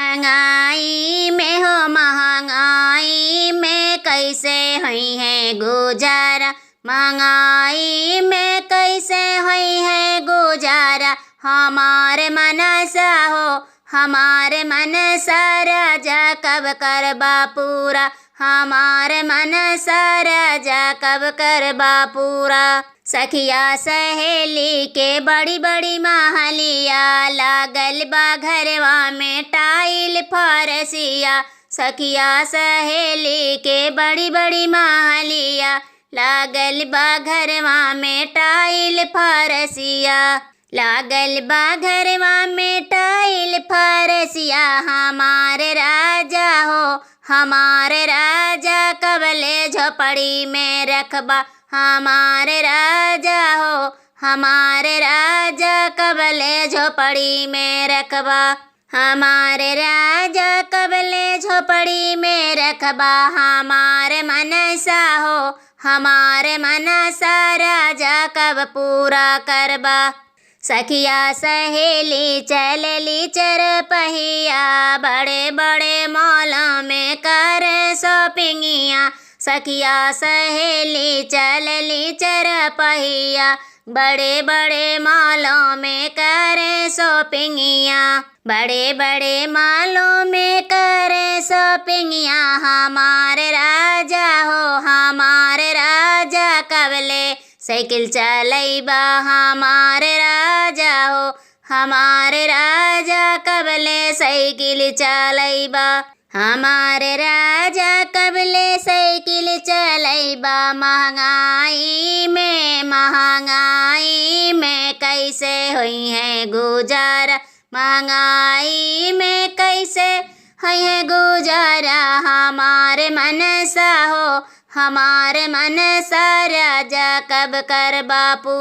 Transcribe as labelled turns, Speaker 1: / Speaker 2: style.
Speaker 1: महंगाई में हो महंगाई में कैसे हुई है गुजारा, महंगाई में कैसे हुई है गुजारा। हमारे मनसा हो हमारे मनसा राजा कब करबा पूरा, हमारे मनसा राजा कब करबा पूरा। सखिया सहेली के बड़ी बड़ी महलिया लागल बा घरवा में टाइल फरसिया। सखिया सहेली के बड़ी बड़ी महलिया लागल बा घरवा में टाइल फरसिया, लागल बा घरवा में टाइल फरसिया। हमारे राजा हो हमारे राजा कबले झोपड़ी में रखबा, हमारे राजा हो हमारे राजा कबले झोपड़ी में रखबा, हमारे राजा कबले झोपड़ी में रखबा। हमारे मनसा हो हमारे मनसा राजा कब पूरा करबा। सखिया सहेली चलली चरपहिया बड़े बड़े मॉलों में कर शॉपिंगिया। सखिया सहेली चलली चरपहिया बड़े बड़े मॉलों में करे शॉपिंगिया, बड़े बड़े मॉलों में करे शॉपिंगिया। हमारे राजा हो हमारे राजा कबले साइकिल चलैबा, हमारे राजा हो हमारे राजा कबले साइकिल चलैबा, हमारे राजा कबले साइकिल चलैबा। महंगाई में कैसे हुई है गुजारा, महंगाई में कैसे हुई है गुजारा। हमारे मनसा हो हमारे मनसा राजा कब करबा पूरा।